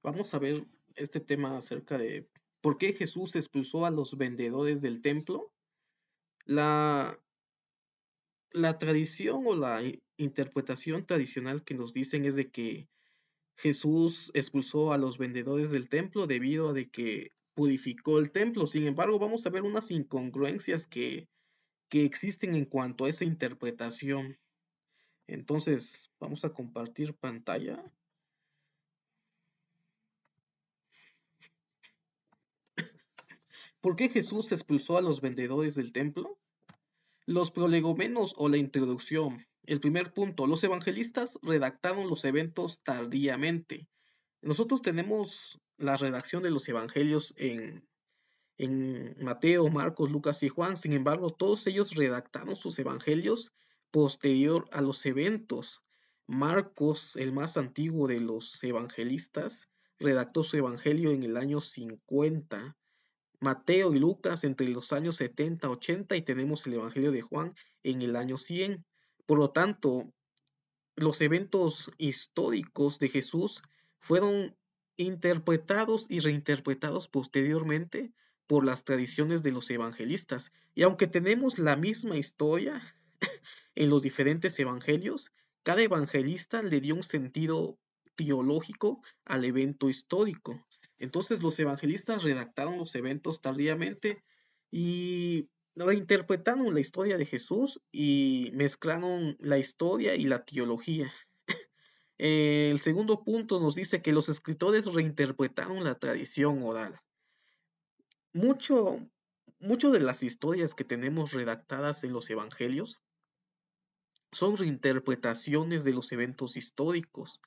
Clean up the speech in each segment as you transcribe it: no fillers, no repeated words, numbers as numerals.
Vamos a ver este tema acerca de por qué Jesús expulsó a los vendedores del templo. La, la tradición o la interpretación tradicional que nos dicen es de que Jesús expulsó a los vendedores del templo debido a de que purificó el templo. Sin embargo, vamos a ver unas incongruencias que existen en cuanto a esa interpretación. Entonces, vamos a compartir pantalla. ¿Por qué Jesús expulsó a los vendedores del templo? Los prolegomenos o la introducción. El primer punto, los evangelistas redactaron los eventos tardíamente. Nosotros tenemos la redacción de los evangelios en Mateo, Marcos, Lucas y Juan. Sin embargo, todos ellos redactaron sus evangelios posterior a los eventos. Marcos, el más antiguo de los evangelistas, redactó su evangelio en el año 50. Mateo y Lucas entre los años 70, 80 y tenemos el Evangelio de Juan en el año 100. Por lo tanto, los eventos históricos de Jesús fueron interpretados y reinterpretados posteriormente por las tradiciones de los evangelistas. Y aunque tenemos la misma historia en los diferentes evangelios, cada evangelista le dio un sentido teológico al evento histórico. Entonces los evangelistas redactaron los eventos tardíamente y reinterpretaron la historia de Jesús y mezclaron la historia y la teología. El segundo punto nos dice que los escritores reinterpretaron la tradición oral. Mucho, mucho de las historias que tenemos redactadas en los evangelios son reinterpretaciones de los eventos históricos.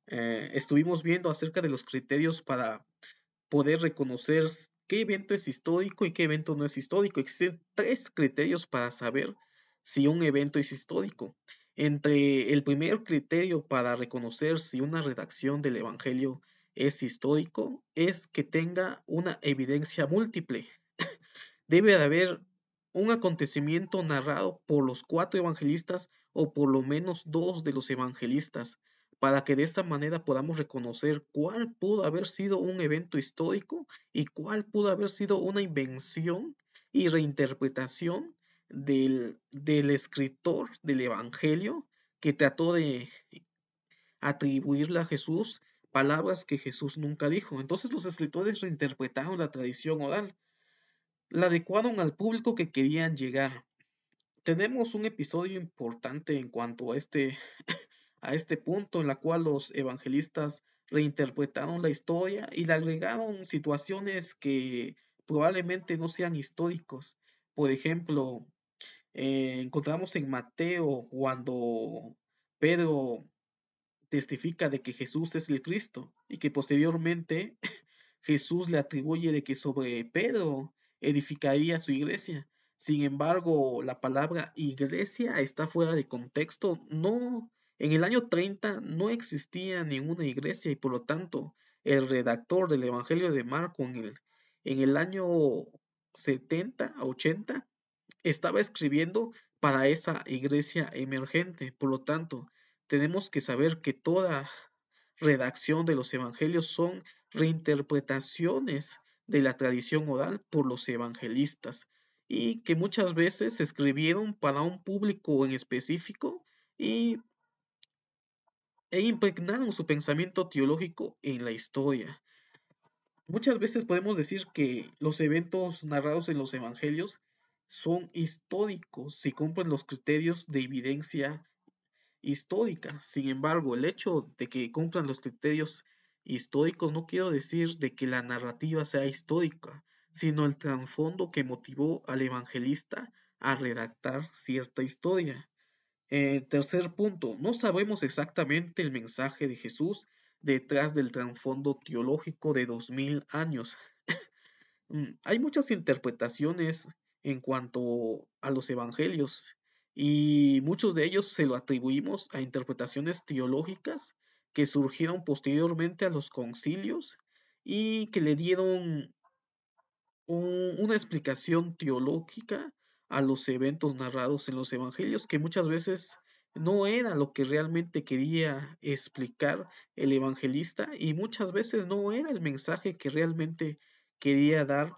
Estuvimos viendo acerca de los criterios para poder reconocer qué evento es histórico y qué evento no es histórico. Existen tres criterios para saber si un evento es histórico. Entre el primer criterio para reconocer si una redacción del Evangelio es histórico es que tenga una evidencia múltiple. Debe de haber un acontecimiento narrado por los cuatro evangelistas o por lo menos dos de los evangelistas, para que de esta manera podamos reconocer cuál pudo haber sido un evento histórico y cuál pudo haber sido una invención y reinterpretación del escritor del Evangelio que trató de atribuirle a Jesús palabras que Jesús nunca dijo. Entonces los escritores reinterpretaron la tradición oral, la adecuaron al público que querían llegar. Tenemos un episodio importante en cuanto a este punto en la cual los evangelistas reinterpretaron la historia y le agregaron situaciones que probablemente no sean históricos. Por ejemplo, encontramos en Mateo cuando Pedro testifica de que Jesús es el Cristo y que posteriormente Jesús le atribuye de que sobre Pedro edificaría su iglesia. Sin embargo, la palabra iglesia está fuera de contexto. No, en el año 30 no existía ninguna iglesia y por lo tanto el redactor del Evangelio de Marco en el año 70 a 80 estaba escribiendo para esa iglesia emergente. Por lo tanto, tenemos que saber que toda redacción de los evangelios son reinterpretaciones de la tradición oral por los evangelistas y que muchas veces se escribieron para un público en específico y, e impregnaron su pensamiento teológico en la historia. Muchas veces podemos decir que los eventos narrados en los evangelios son históricos si cumplen los criterios de evidencia histórica. Sin embargo, el hecho de que cumplan los criterios históricos no quiero decir de que la narrativa sea histórica, sino el trasfondo que motivó al evangelista a redactar cierta historia. Tercer punto, no sabemos exactamente el mensaje de Jesús detrás del trasfondo teológico de 2000 años. Hay muchas interpretaciones en cuanto a los evangelios y muchos de ellos se lo atribuimos a interpretaciones teológicas que surgieron posteriormente a los concilios y que le dieron una explicación teológica a los eventos narrados en los evangelios que muchas veces no era lo que realmente quería explicar el evangelista y muchas veces no era el mensaje que realmente quería dar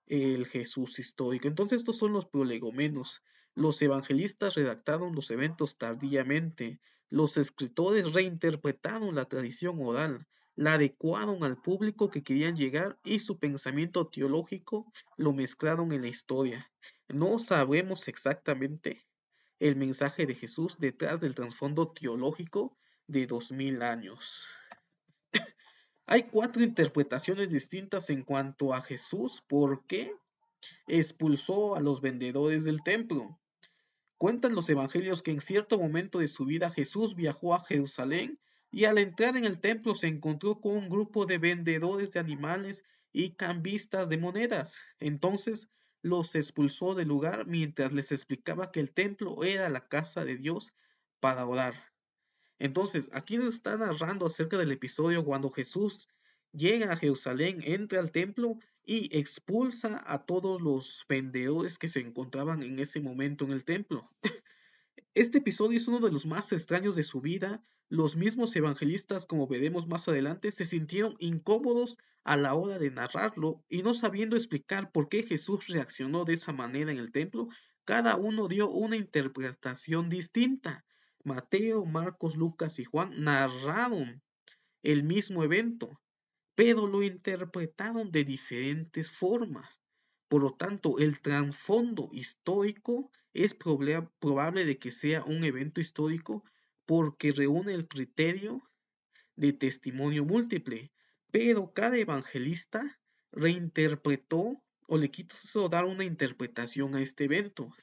el Jesús histórico. Entonces estos son los prolegomenos. Los evangelistas redactaron los eventos tardíamente. Los escritores reinterpretaron la tradición oral, la adecuaron al público que querían llegar y su pensamiento teológico lo mezclaron en la historia. No sabemos exactamente el mensaje de Jesús detrás del trasfondo teológico de 2000 años. Hay cuatro interpretaciones distintas en cuanto a Jesús, por qué expulsó a los vendedores del templo. Cuentan los evangelios que en cierto momento de su vida Jesús viajó a Jerusalén y al entrar en el templo se encontró con un grupo de vendedores de animales y cambistas de monedas. Entonces los expulsó del lugar mientras les explicaba que el templo era la casa de Dios para orar. Entonces, aquí nos está narrando acerca del episodio cuando Jesús llega a Jerusalén, entra al templo y expulsa a todos los vendedores que se encontraban en ese momento en el templo. Este episodio es uno de los más extraños de su vida. Los mismos evangelistas, como veremos más adelante, se sintieron incómodos a la hora de narrarlo y no sabiendo explicar por qué Jesús reaccionó de esa manera en el templo, cada uno dio una interpretación distinta. Mateo, Marcos, Lucas y Juan narraron el mismo evento, pero lo interpretaron de diferentes formas. Por lo tanto, el trasfondo histórico es probable de que sea un evento histórico porque reúne el criterio de testimonio múltiple, pero cada evangelista reinterpretó o le quiso dar una interpretación a este evento.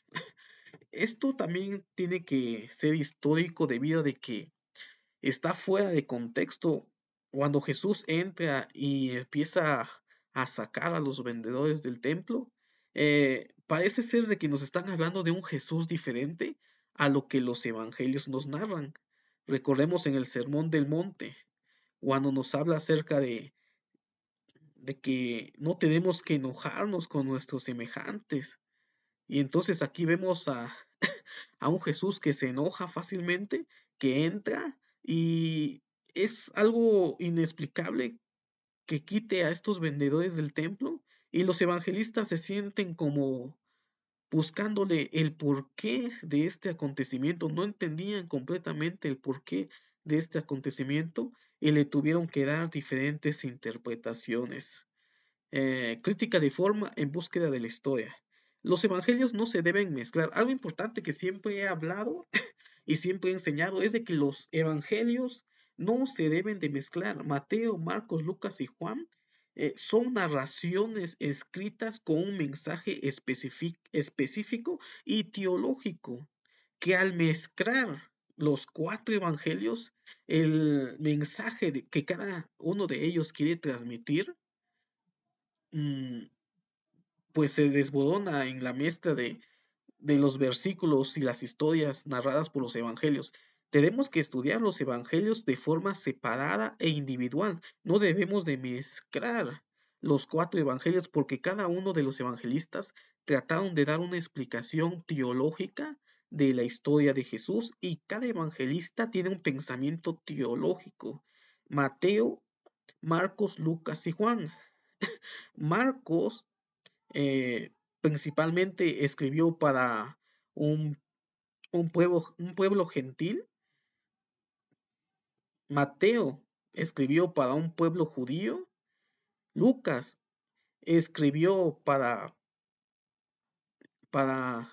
Esto también tiene que ser histórico debido a de que está fuera de contexto cuando Jesús entra y empieza a sacar a los vendedores del templo. Parece ser de que nos están hablando de un Jesús diferente a lo que los evangelios nos narran. Recordemos en el Sermón del Monte, cuando nos habla acerca de que no tenemos que enojarnos con nuestros semejantes. Y entonces aquí vemos a un Jesús que se enoja fácilmente, que entra y es algo inexplicable que quite a estos vendedores del templo y los evangelistas se sienten como buscándole el porqué de este acontecimiento, no entendían completamente el porqué de este acontecimiento y le tuvieron que dar diferentes interpretaciones. Crítica de forma en búsqueda de la historia. Los evangelios no se deben mezclar. Algo importante que siempre he hablado y siempre he enseñado es de que los evangelios no se deben de mezclar. Mateo, Marcos, Lucas y Juan son narraciones escritas con un mensaje específico y teológico que al mezclar los cuatro evangelios, el mensaje que cada uno de ellos quiere transmitir, mm, pues se desborona en la mezcla de los versículos y las historias narradas por los evangelios. Tenemos que estudiar los evangelios de forma separada e individual. No debemos de mezclar los cuatro evangelios porque cada uno de los evangelistas trataron de dar una explicación teológica de la historia de Jesús y cada evangelista tiene un pensamiento teológico. Mateo, Marcos, Lucas y Juan. Marcos eh, principalmente escribió para un, un pueblo gentil. Mateo escribió para un pueblo judío. Lucas escribió para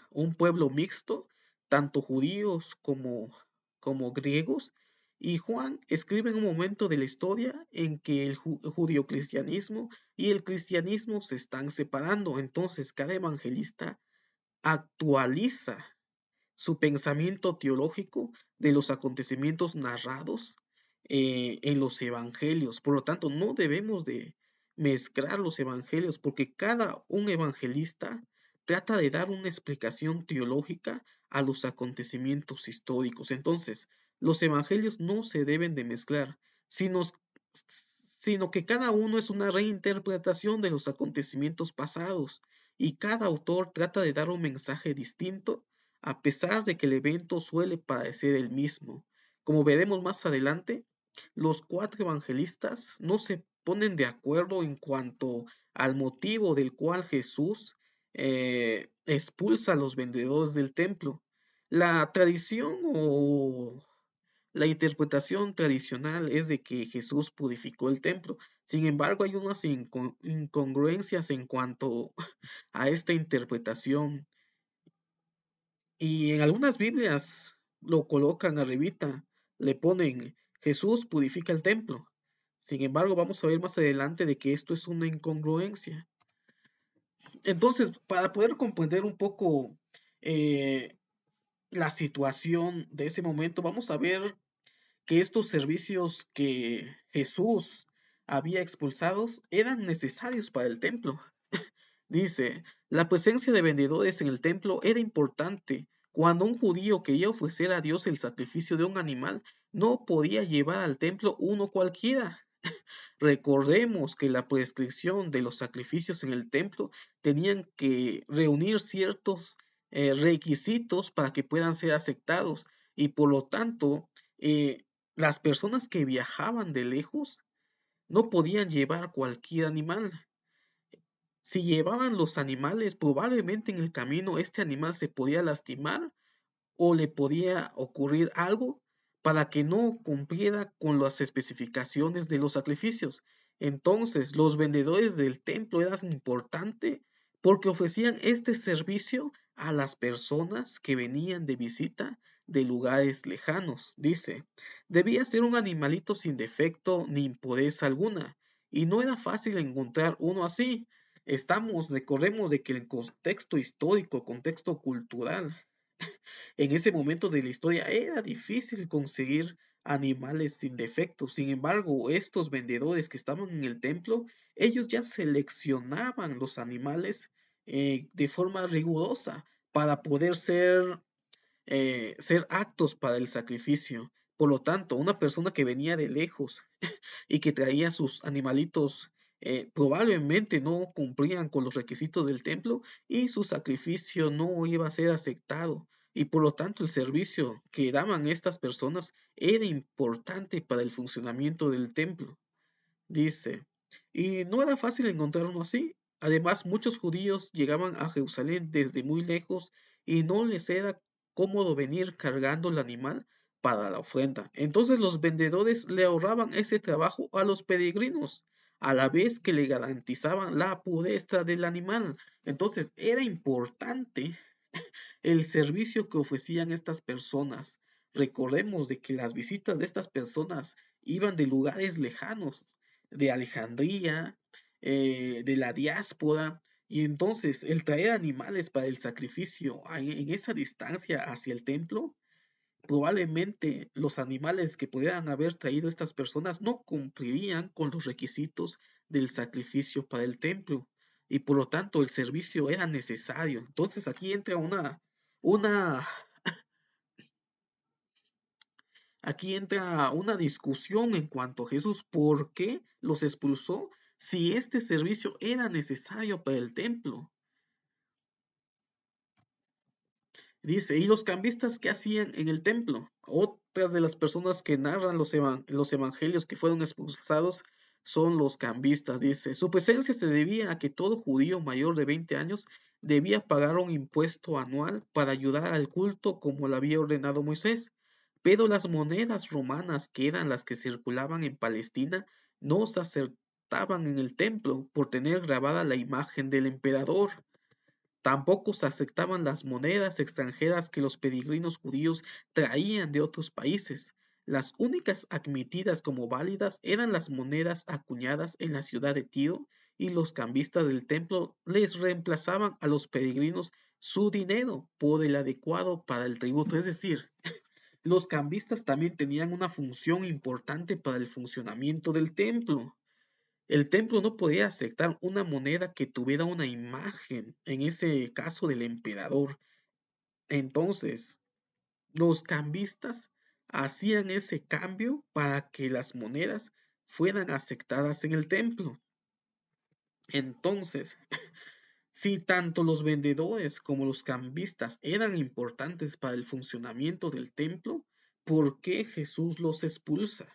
un pueblo mixto, tanto judíos como griegos. Y Juan escribe en un momento de la historia en que el judio-cristianismo y el cristianismo se están separando. Entonces, cada evangelista actualiza su pensamiento teológico de los acontecimientos narrados en los evangelios. Por lo tanto, no debemos de mezclar los evangelios porque cada un evangelista trata de dar una explicación teológica a los acontecimientos históricos. Entonces, los evangelios no se deben de mezclar, sino, sino que cada uno es una reinterpretación de los acontecimientos pasados y cada autor trata de dar un mensaje distinto a pesar de que el evento suele parecer el mismo. Como veremos más adelante, los cuatro evangelistas no se ponen de acuerdo en cuanto al motivo del cual Jesús expulsa a los vendedores del templo. La tradición o la interpretación tradicional es de que Jesús purificó el templo. Sin embargo, hay unas incongruencias en cuanto a esta interpretación. Y en algunas Biblias lo colocan arribita, le ponen Jesús purifica el templo. Sin embargo, vamos a ver más adelante de que esto es una incongruencia. Entonces, para poder comprender un poco eh, la situación de ese momento, vamos a ver que estos servicios que Jesús había expulsados eran necesarios para el templo. Dice, la presencia de vendedores en el templo era importante. Cuando un judío quería ofrecer a Dios el sacrificio de un animal, no podía llevar al templo uno cualquiera. Recordemos que la prescripción de los sacrificios en el templo tenían que reunir ciertos requisitos para que puedan ser aceptados y por lo tanto las personas que viajaban de lejos no podían llevar cualquier animal. Si llevaban los animales, probablemente en el camino este animal se podía lastimar o le podía ocurrir algo para que no cumpliera con las especificaciones de los sacrificios. Entonces, los vendedores del templo eran importantes porque ofrecían este servicio a las personas que venían de visita de lugares lejanos. Dice, debía ser un animalito sin defecto ni impureza alguna, y no era fácil encontrar uno así. Recordemos de que el contexto histórico, contexto cultural, en ese momento de la historia era difícil conseguir animales sin defectos. Sin embargo, estos vendedores que estaban en el templo, ellos ya seleccionaban los animales de forma rigurosa para poder ser aptos para el sacrificio. Por lo tanto, una persona que venía de lejos y que traía sus animalitos probablemente no cumplían con los requisitos del templo y su sacrificio no iba a ser aceptado. Y por lo tanto el servicio que daban estas personas era importante para el funcionamiento del templo, dice. Y no era fácil encontrar uno así. Además, muchos judíos llegaban a Jerusalén desde muy lejos y no les era cómodo venir cargando el animal para la ofrenda. Entonces los vendedores le ahorraban ese trabajo a los peregrinos, a la vez que le garantizaban la pureza del animal. Entonces era importante el servicio que ofrecían estas personas. Recordemos de que las visitas de estas personas iban de lugares lejanos, de Alejandría, de la diáspora, y entonces el traer animales para el sacrificio en esa distancia hacia el templo, probablemente los animales que pudieran haber traído estas personas no cumplirían con los requisitos del sacrificio para el templo y por lo tanto el servicio era necesario. Entonces aquí entra una, aquí entra una discusión en cuanto a Jesús, ¿por qué los expulsó si este servicio era necesario para el templo? Dice, ¿y los cambistas qué hacían en el templo? Otras de las personas que narran los evangelios que fueron expulsados son los cambistas. Dice, su presencia se debía a que todo judío mayor de 20 años debía pagar un impuesto anual para ayudar al culto como lo había ordenado Moisés. Pero las monedas romanas, que eran las que circulaban en Palestina, no se aceptaban en el templo por tener grabada la imagen del emperador. Tampoco se aceptaban las monedas extranjeras que los peregrinos judíos traían de otros países. Las únicas admitidas como válidas eran las monedas acuñadas en la ciudad de Tiro, y los cambistas del templo les reemplazaban a los peregrinos su dinero por el adecuado para el tributo. Es decir, los cambistas también tenían una función importante para el funcionamiento del templo. El templo no podía aceptar una moneda que tuviera una imagen, en ese caso del emperador. Entonces, los cambistas hacían ese cambio para que las monedas fueran aceptadas en el templo. Entonces, Si tanto los vendedores como los cambistas eran importantes para el funcionamiento del templo, ¿por qué Jesús los expulsa?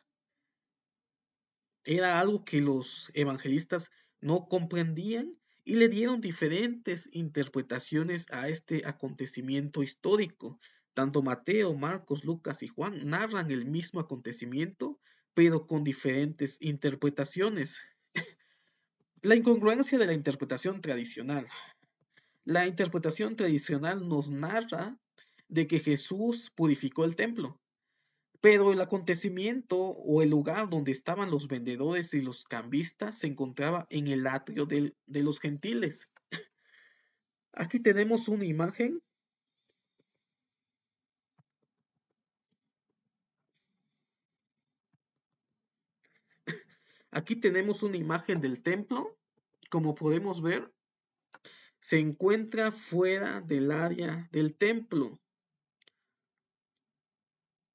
Era algo que los evangelistas no comprendían y le dieron diferentes interpretaciones a este acontecimiento histórico. Tanto Mateo, Marcos, Lucas y Juan narran el mismo acontecimiento, pero con diferentes interpretaciones. La incongruencia de la interpretación tradicional. La interpretación tradicional nos narra de que Jesús purificó el templo, pero el acontecimiento o el lugar donde estaban los vendedores y los cambistas se encontraba en el atrio de los gentiles. Aquí tenemos una imagen. Aquí tenemos una imagen del templo. Como podemos ver, se encuentra fuera del área del templo.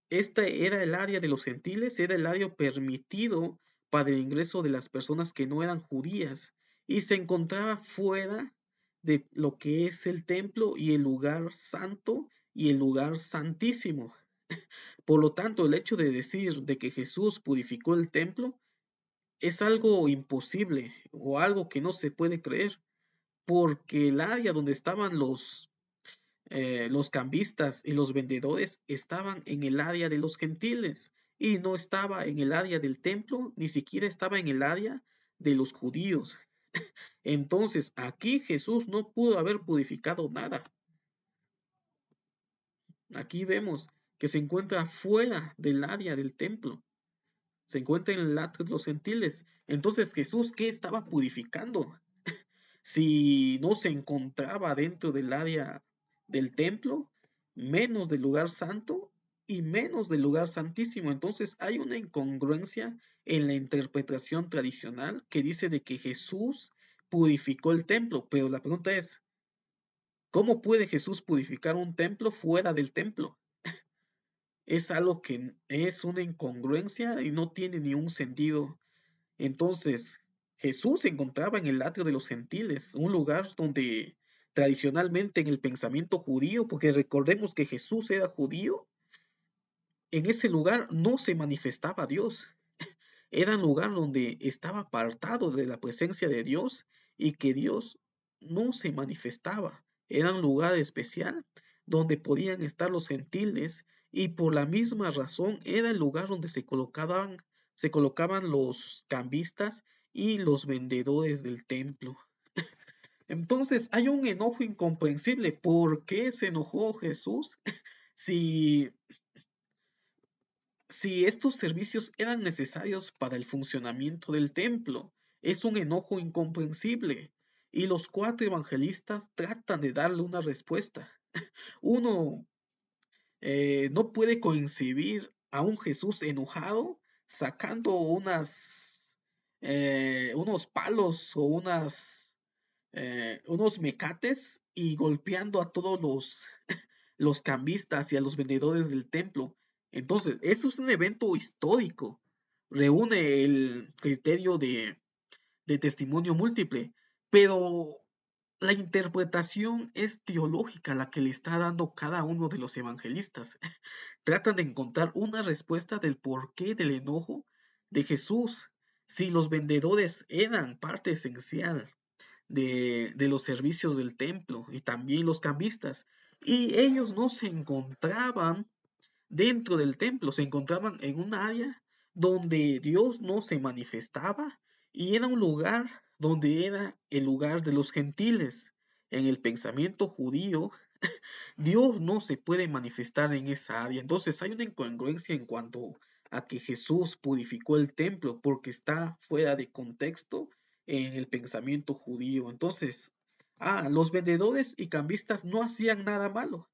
Esta era el área de los gentiles, era el área permitido para el ingreso de las personas que no eran judías y se encontraba fuera de lo que es el templo y el lugar santo y el lugar santísimo. Por lo tanto, el hecho de decir de que Jesús purificó el templo es algo imposible o algo que no se puede creer, porque el área donde estaban los cambistas y los vendedores estaban en el área de los gentiles y no estaba en el área del templo, ni siquiera estaba en el área de los judíos. Entonces, aquí Jesús no pudo haber purificado nada. Aquí vemos que se encuentra fuera del área del templo. Se encuentra en el atrio de los gentiles. Entonces, Jesús, ¿qué estaba purificando? Si no se encontraba dentro del área del templo, menos del lugar santo y menos del lugar santísimo. Entonces hay una incongruencia en la interpretación tradicional que dice de que Jesús purificó el templo, pero la pregunta es, ¿cómo puede Jesús purificar un templo fuera del templo? Es algo que es una incongruencia y no tiene ni un sentido. Entonces, Jesús se encontraba en el atrio de los gentiles, un lugar donde tradicionalmente en el pensamiento judío, porque recordemos que Jesús era judío, en ese lugar no se manifestaba Dios. Era un lugar donde estaba apartado de la presencia de Dios y que Dios no se manifestaba. Era un lugar especial donde podían estar los gentiles y por la misma razón era el lugar donde se colocaban los cambistas y los vendedores del templo. Entonces hay un enojo incomprensible. ¿Por qué se enojó Jesús si si estos servicios eran necesarios para el funcionamiento del templo? Es un enojo incomprensible. Y los cuatro evangelistas tratan de darle una respuesta. Uno no puede coincidir a un Jesús enojado sacando unos palos o unos mecates y golpeando a todos los cambistas y a los vendedores del templo. Entonces, eso es un evento histórico. Reúne el criterio de testimonio múltiple, pero la interpretación es teológica la que le está dando cada uno de los evangelistas. Tratan de encontrar una respuesta del porqué del enojo de Jesús. Si los vendedores eran parte esencial de los servicios del templo y también los cambistas, y ellos no se encontraban dentro del templo, se encontraban en un área donde Dios no se manifestaba y era un lugar donde era el lugar de los gentiles. En el pensamiento judío, Dios no se puede manifestar en esa área. Entonces hay una incongruencia en cuanto a que Jesús purificó el templo porque está fuera de contexto en el pensamiento judío. Entonces, los vendedores y cambistas no hacían nada malo,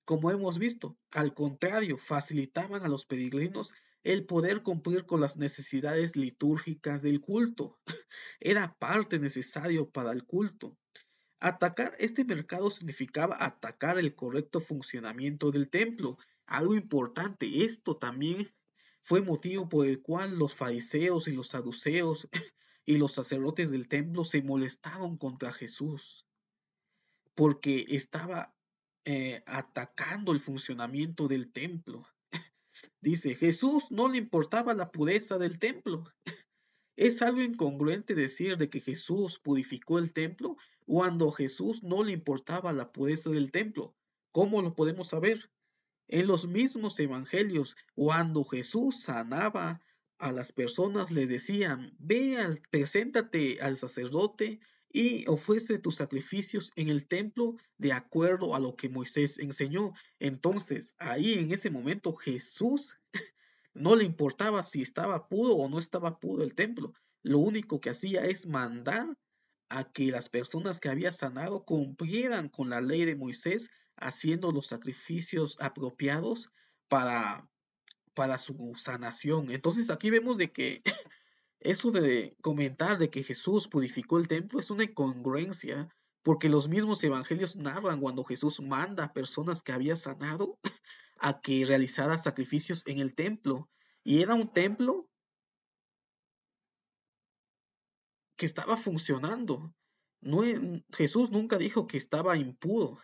como hemos visto. Al contrario, facilitaban a los peregrinos el poder cumplir con las necesidades litúrgicas del culto. Era parte necesario para el culto. Atacar este mercado significaba atacar el correcto funcionamiento del templo. Algo importante, esto también fue motivo por el cual los fariseos y los saduceos y los sacerdotes del templo se molestaron contra Jesús. porque estaba atacando el funcionamiento del templo. Dice, Jesús no le importaba la pureza del templo. Es algo incongruente decir de que Jesús purificó el templo cuando a Jesús no le importaba la pureza del templo. ¿Cómo lo podemos saber? En los mismos evangelios, cuando Jesús sanaba a las personas, le decían, ve, preséntate al sacerdote y ofrece tus sacrificios en el templo de acuerdo a lo que Moisés enseñó. Entonces, ahí en ese momento Jesús no le importaba si estaba puro o no estaba puro el templo. Lo único que hacía es mandar a que las personas que había sanado cumplieran con la ley de Moisés, haciendo los sacrificios apropiados para, para su sanación. Entonces aquí vemos de que eso de comentar de que Jesús purificó el templo es una incongruencia, porque los mismos evangelios narran cuando Jesús manda a personas que había sanado a que realizara sacrificios en el templo. Y era un templo que estaba funcionando. No, Jesús nunca dijo que estaba impuro.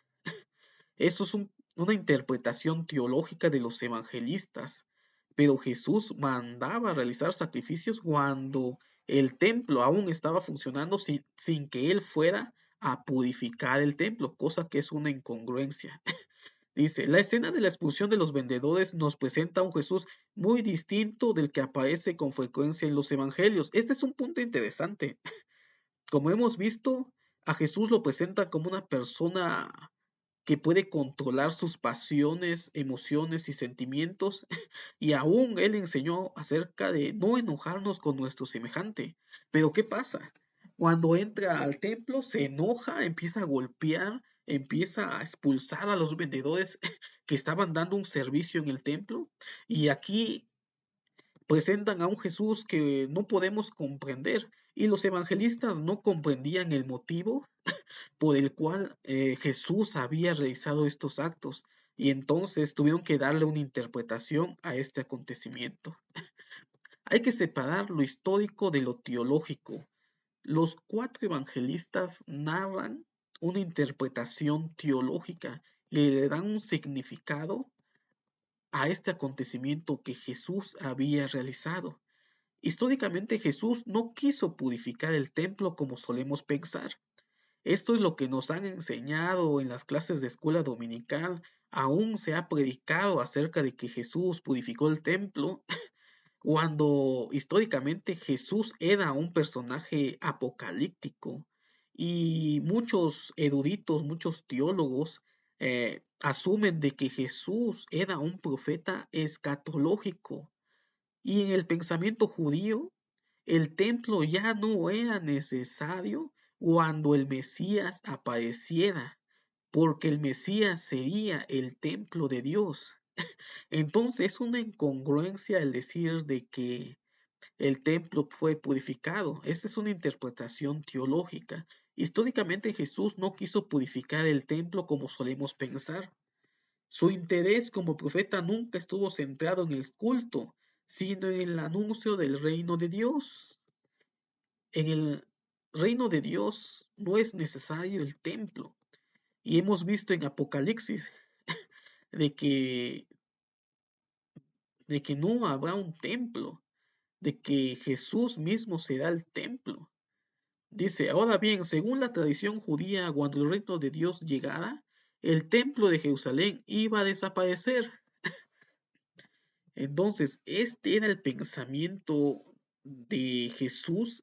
Eso es una interpretación teológica de los evangelistas. Pero Jesús mandaba realizar sacrificios cuando el templo aún estaba funcionando sin que él fuera a purificar el templo, cosa que es una incongruencia. Dice, la escena de la expulsión de los vendedores nos presenta a un Jesús muy distinto del que aparece con frecuencia en los evangelios. Este es un punto interesante. Como hemos visto, a Jesús lo presenta como una persona que puede controlar sus pasiones, emociones y sentimientos, y aún él enseñó acerca de no enojarnos con nuestro semejante. Pero ¿qué pasa? Cuando entra al templo, se enoja, empieza a golpear, empieza a expulsar a los vendedores que estaban dando un servicio en el templo, y aquí presentan a un Jesús que no podemos comprender, y los evangelistas no comprendían el motivo por el cual Jesús había realizado estos actos, y entonces tuvieron que darle una interpretación a este acontecimiento. Hay que separar lo histórico de lo teológico. Los cuatro evangelistas narran una interpretación teológica y le dan un significado a este acontecimiento que Jesús había realizado. Históricamente Jesús no quiso purificar el templo como solemos pensar. Esto es lo que nos han enseñado en las clases de escuela dominical. Aún se ha predicado acerca de que Jesús purificó el templo, cuando históricamente Jesús era un personaje apocalíptico. Y muchos eruditos, muchos teólogos asumen de que Jesús era un profeta escatológico. Y en el pensamiento judío, el templo ya no era necesario cuando el Mesías apareciera, porque el Mesías sería el templo de Dios. Entonces es una incongruencia el decir de que el templo fue purificado. Esa es una interpretación teológica. Históricamente Jesús no quiso purificar el templo como solemos pensar. Su interés como profeta nunca estuvo centrado en el culto, sino en el anuncio del reino de Dios. En el reino de Dios no es necesario el templo. Y hemos visto en Apocalipsis de que, de que no habrá un templo, de que Jesús mismo será el templo. Dice, ahora bien, según la tradición judía, cuando el reino de Dios llegara, el templo de Jerusalén iba a desaparecer. Entonces, este era el pensamiento de Jesús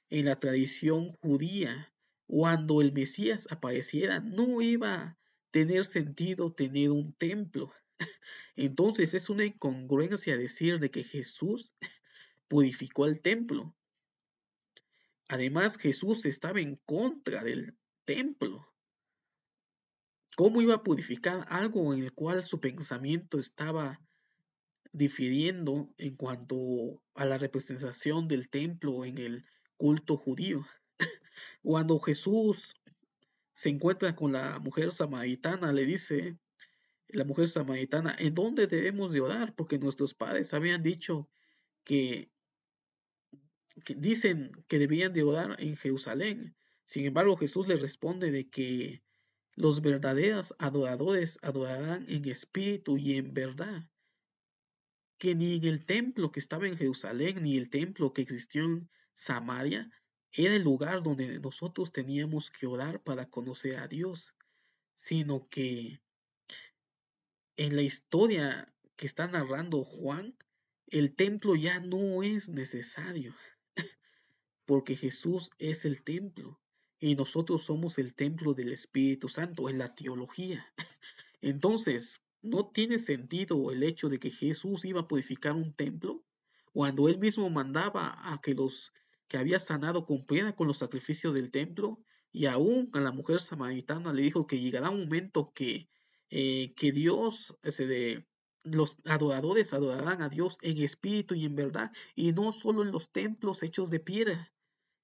en la tradición judía. Cuando el Mesías apareciera, no iba a tener sentido tener un templo. Entonces, es una incongruencia decir de que Jesús purificó el templo. Además, Jesús estaba en contra del templo. ¿Cómo iba a purificar algo en el cual su pensamiento estaba difiriendo en cuanto a la representación del templo en el culto judío? Cuando Jesús se encuentra con la mujer samaritana, le dice la mujer samaritana, ¿en dónde debemos de orar? Porque nuestros padres habían dicho que, que dicen que debían de orar en Jerusalén. Sin embargo, Jesús le responde de que Los verdaderos adoradores adorarán en espíritu y en verdad, que ni en el templo que estaba en Jerusalén, ni el templo que existió en Samaria, era el lugar donde nosotros teníamos que orar para conocer a Dios, sino que en la historia que está narrando Juan, el templo ya no es necesario, porque Jesús es el templo y nosotros somos el templo del Espíritu Santo en la teología. Entonces, no tiene sentido el hecho de que Jesús iba a purificar un templo cuando él mismo mandaba a que los que había sanado cumplieran con los sacrificios del templo, y aún a la mujer samaritana le dijo que llegará un momento que Dios, los adoradores adorarán a Dios en espíritu y en verdad, y no solo en los templos hechos de piedra.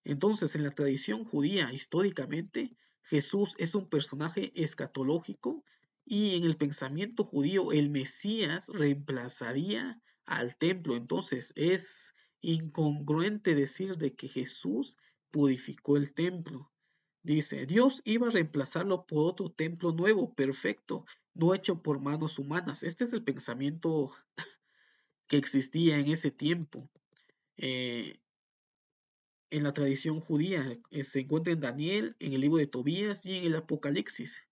Entonces, en la tradición judía, históricamente, Jesús es un personaje escatológico, y en el pensamiento judío el Mesías reemplazaría al templo. Entonces, es incongruente decir de que Jesús purificó el templo. Dice, Dios iba a reemplazarlo por otro templo nuevo, perfecto, no hecho por manos humanas. Este es el pensamiento que existía en ese tiempo. Eh, en la tradición judía. Se encuentra en Daniel, en el libro de Tobías y en el Apocalipsis.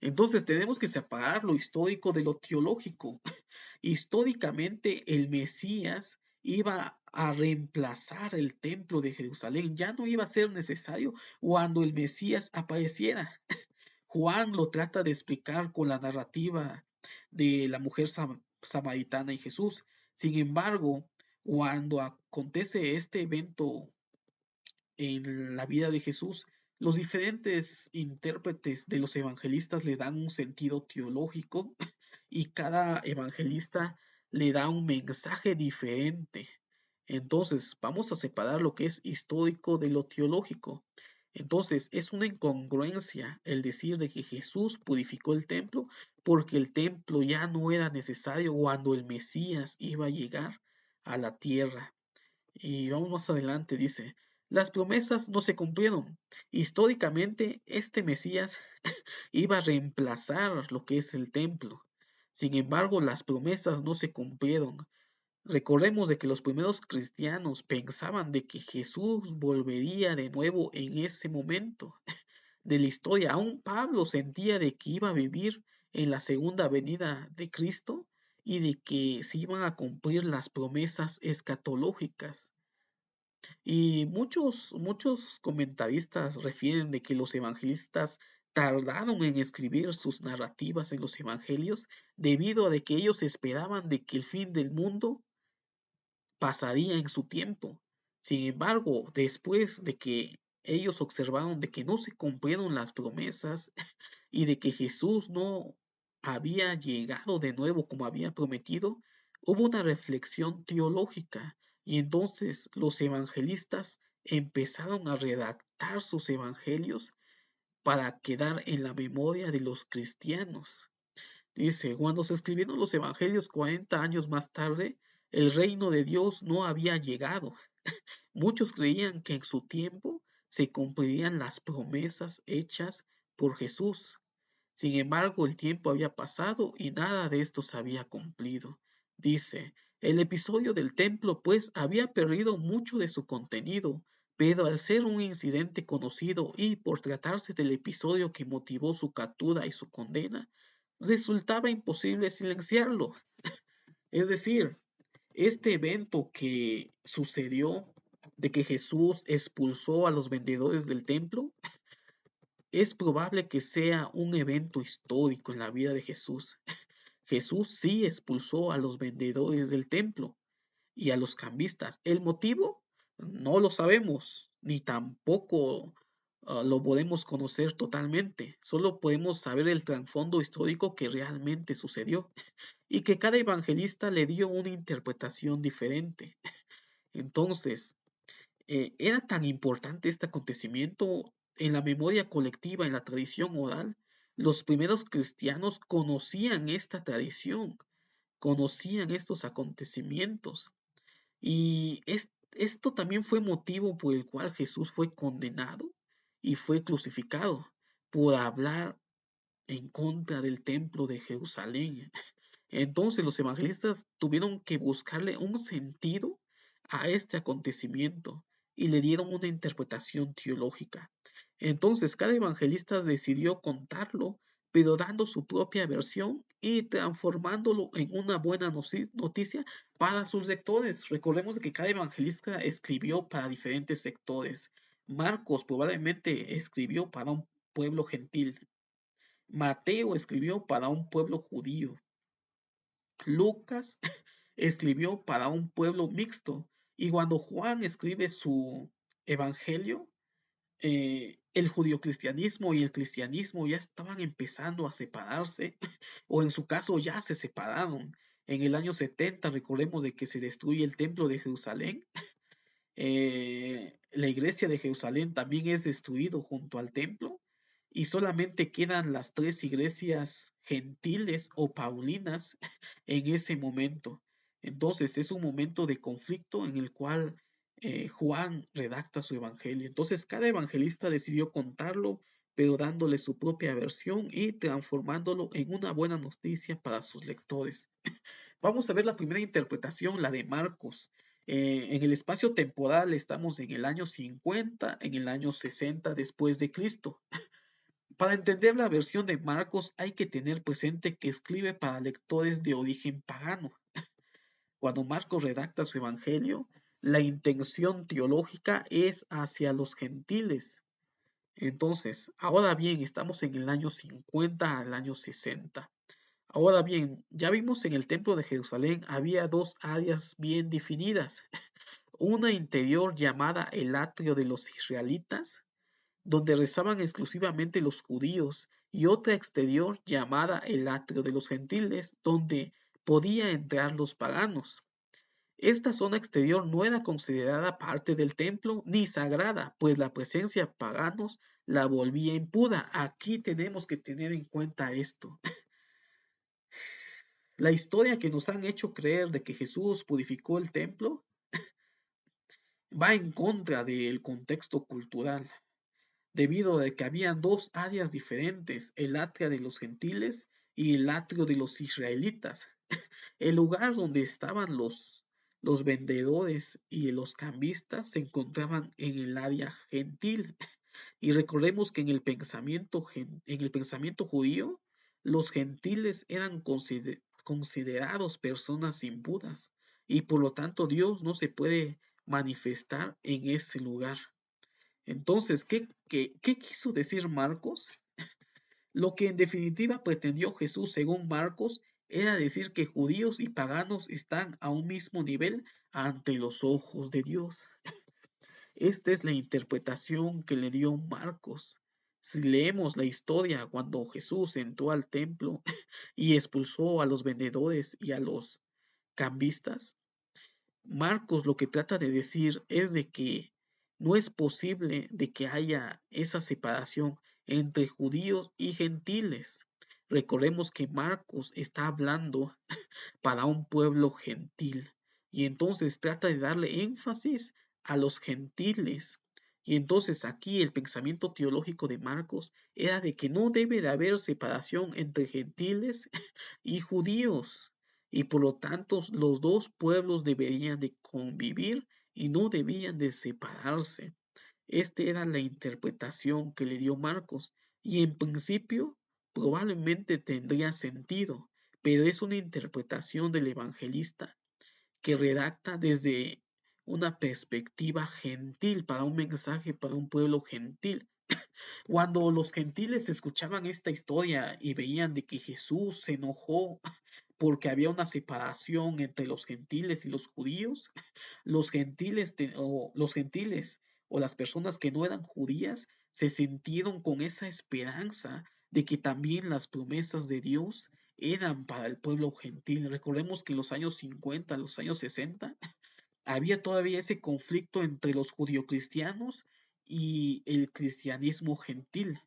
Entonces tenemos que separar lo histórico de lo teológico. Históricamente el Mesías iba a reemplazar el templo de Jerusalén. Ya no iba a ser necesario cuando el Mesías apareciera. Juan lo trata de explicar con la narrativa de la mujer samaritana y Jesús. Sin embargo, cuando acontece este evento en la vida de Jesús, los diferentes intérpretes de los evangelistas le dan un sentido teológico y cada evangelista le da un mensaje diferente. Entonces, vamos a separar lo que es histórico de lo teológico. Entonces, es una incongruencia el decir de que Jesús purificó el templo porque el templo ya no era necesario cuando el Mesías iba a llegar a la tierra. Y vamos más adelante, dice, las promesas no se cumplieron. Históricamente, este Mesías iba a reemplazar lo que es el templo. Sin embargo, las promesas no se cumplieron. Recordemos de que los primeros cristianos pensaban de que Jesús volvería de nuevo en ese momento de la historia. Aún Pablo sentía de que iba a vivir en la segunda venida de Cristo y de que se iban a cumplir las promesas escatológicas. Y muchos comentaristas refieren de que los evangelistas tardaron en escribir sus narrativas en los evangelios debido a de que ellos esperaban de que el fin del mundo pasaría en su tiempo. Sin embargo, después de que ellos observaron de que no se cumplieron las promesas y de que Jesús no había llegado de nuevo como había prometido, hubo una reflexión teológica, y entonces los evangelistas empezaron a redactar sus evangelios para quedar en la memoria de los cristianos. Dice, cuando se escribieron los evangelios 40 años más tarde, el reino de Dios no había llegado. Muchos creían que en su tiempo se cumplirían las promesas hechas por Jesús. Sin embargo, el tiempo había pasado y nada de esto se había cumplido. Dice, el episodio del templo pues había perdido mucho de su contenido, pero al ser un incidente conocido y por tratarse del episodio que motivó su captura y su condena, resultaba imposible silenciarlo. Es decir, este evento que sucedió de que Jesús expulsó a los vendedores del templo, es probable que sea un evento histórico en la vida de Jesús. Jesús sí expulsó a los vendedores del templo y a los cambistas. ¿El motivo? No lo sabemos, ni tampoco lo podemos conocer totalmente. Solo podemos saber el trasfondo histórico que realmente sucedió y que cada evangelista le dio una interpretación diferente. Entonces, era tan importante este acontecimiento en la memoria colectiva, en la tradición oral. Los primeros cristianos conocían esta tradición, conocían estos acontecimientos. Y esto también fue motivo por el cual Jesús fue condenado y fue crucificado por hablar en contra del templo de Jerusalén. Entonces los evangelistas tuvieron que buscarle un sentido a este acontecimiento y le dieron una interpretación teológica. Entonces cada evangelista decidió contarlo, pero dando su propia versión y transformándolo en una buena noticia para sus lectores. Recordemos que cada evangelista escribió para diferentes sectores. Marcos probablemente escribió para un pueblo gentil. Mateo escribió para un pueblo judío. Lucas escribió para un pueblo mixto. Y cuando Juan escribe su evangelio, el judio-cristianismo y el cristianismo ya estaban empezando a separarse, o en su caso ya se separaron. En el año 70, recordemos de que se destruye el templo de Jerusalén. La iglesia de Jerusalén también es destruido junto al templo y solamente quedan las tres iglesias gentiles o paulinas en ese momento. Entonces es un momento de conflicto en el cual Juan redacta su evangelio. Entonces cada evangelista decidió contarlo, pero dándole su propia versión y transformándolo en una buena noticia para sus lectores. Vamos a ver la primera interpretación, la de Marcos. En el espacio temporal estamos en el año 50, en el año 60 después de Cristo. Para entender la versión de Marcos hay que tener presente que escribe para lectores de origen pagano. Cuando Marcos redacta su evangelio, la intención teológica es hacia los gentiles. Entonces, ahora bien, estamos en el año 50 al año 60. Ahora bien, ya vimos en el templo de Jerusalén había dos áreas bien definidas. Una interior llamada el atrio de los israelitas, donde rezaban exclusivamente los judíos, y otra exterior llamada el atrio de los gentiles, donde podía entrar los paganos. Esta zona exterior no era considerada parte del templo ni sagrada, pues la presencia de paganos la volvía impura. Aquí tenemos que tener en cuenta esto. La historia que nos han hecho creer de que Jesús purificó el templo va en contra del contexto cultural, debido a que habían dos áreas diferentes, el atrio de los gentiles y el atrio de los israelitas. El lugar donde estaban los vendedores y los cambistas se encontraban en el área gentil. Y recordemos que en el pensamiento judío, los gentiles eran considerados personas impuras y por lo tanto Dios no se puede manifestar en ese lugar. Entonces, ¿qué quiso decir Marcos? Lo que en definitiva pretendió Jesús según Marcos era decir que judíos y paganos están a un mismo nivel ante los ojos de Dios. Esta es la interpretación que le dio Marcos. Si leemos la historia cuando Jesús entró al templo y expulsó a los vendedores y a los cambistas, Marcos lo que trata de decir es de que no es posible de que haya esa separación entre judíos y gentiles. Recordemos que Marcos está hablando para un pueblo gentil y entonces trata de darle énfasis a los gentiles. Y entonces aquí el pensamiento teológico de Marcos era de que no debe de haber separación entre gentiles y judíos, y por lo tanto los dos pueblos deberían de convivir y no debían de separarse. Esta era la interpretación que le dio Marcos, y en principio probablemente tendría sentido, pero es una interpretación del evangelista que redacta desde una perspectiva gentil, para un mensaje para un pueblo gentil. Cuando los gentiles escuchaban esta historia y veían de que Jesús se enojó porque había una separación entre los gentiles y los judíos, los gentiles o las personas que no eran judías se sintieron con esa esperanza de que también las promesas de Dios eran para el pueblo gentil. Recordemos que en los años 50, los años 60, había todavía ese conflicto entre los judio-cristianos y el cristianismo gentil.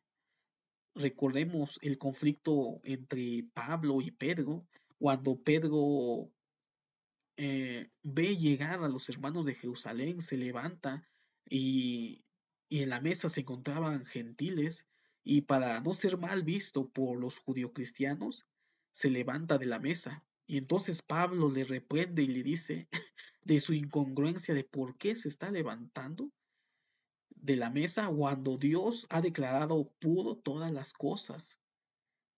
Recordemos el conflicto entre Pablo y Pedro, cuando Pedro ve llegar a los hermanos de Jerusalén, se levanta y, y en la mesa se encontraban gentiles y para no ser mal visto por los judio-cristianos, se levanta de la mesa. Y entonces Pablo le reprende y le dice de su incongruencia de por qué se está levantando de la mesa cuando Dios ha declarado puro todas las cosas.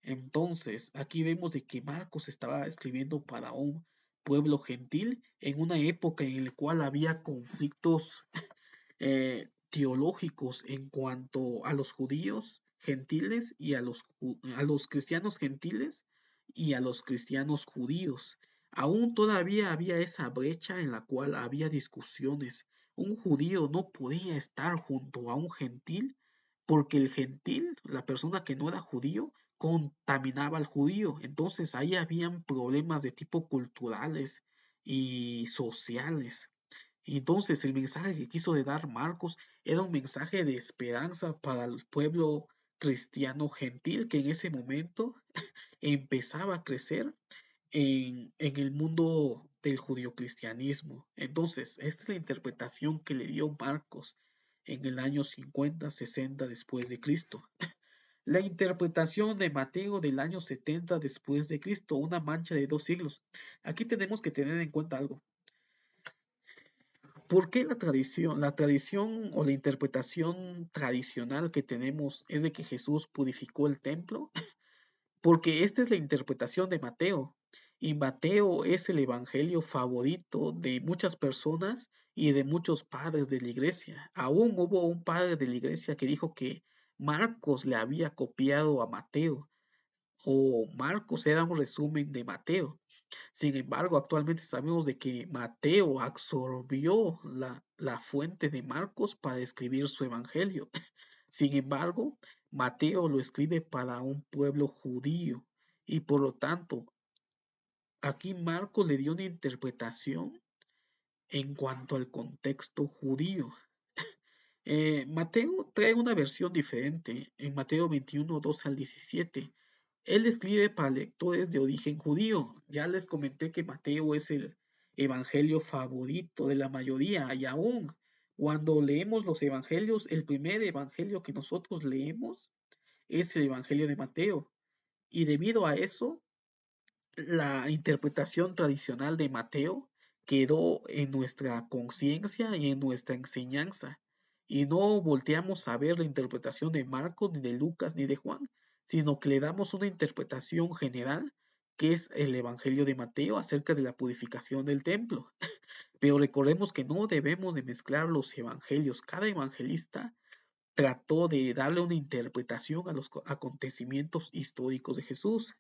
Entonces, aquí vemos de que Marcos estaba escribiendo para un pueblo gentil en una época en la cual había conflictos teológicos en cuanto a los judíos gentiles y a los cristianos gentiles y a los cristianos judíos. Aún todavía había esa brecha en la cual había discusiones. Un judío no podía estar junto a un gentil porque el gentil, la persona que no era judío, contaminaba al judío. Entonces ahí habían problemas de tipo culturales y sociales. Y entonces el mensaje que quiso de dar Marcos era un mensaje de esperanza para el pueblo cristiano gentil que en ese momento empezaba a crecer en el mundo del judio-cristianismo. Entonces, esta es la interpretación que le dio Marcos en el año 50, 60 después de Cristo. La interpretación de Mateo del año 70 después de Cristo, una mancha de 2 siglos. Aquí tenemos que tener en cuenta algo. ¿Por qué la tradición? La tradición o la interpretación tradicional que tenemos es de que Jesús purificó el templo, porque esta es la interpretación de Mateo. Y Mateo es el evangelio favorito de muchas personas y de muchos padres de la iglesia. Aún hubo un padre de la iglesia que dijo que Marcos le había copiado a Mateo, o Marcos era un resumen de Mateo. Sin embargo, actualmente sabemos de que Mateo absorbió la fuente de Marcos para escribir su evangelio. Sin embargo, Mateo lo escribe para un pueblo judío y por lo tanto, aquí Marcos le dio una interpretación en cuanto al contexto judío. Mateo trae una versión diferente en Mateo 21, 2 al 17. Él escribe para lectores de origen judío. Ya les comenté que Mateo es el evangelio favorito de la mayoría y aún cuando leemos los evangelios, el primer evangelio que nosotros leemos es el evangelio de Mateo. Y debido a eso, la interpretación tradicional de Mateo quedó en nuestra conciencia y en nuestra enseñanza, y no volteamos a ver la interpretación de Marcos, ni de Lucas, ni de Juan, sino que le damos una interpretación general, que es el Evangelio de Mateo acerca de la purificación del templo. Pero recordemos que no debemos de mezclar los evangelios. Cada evangelista trató de darle una interpretación a los acontecimientos históricos de Jesús.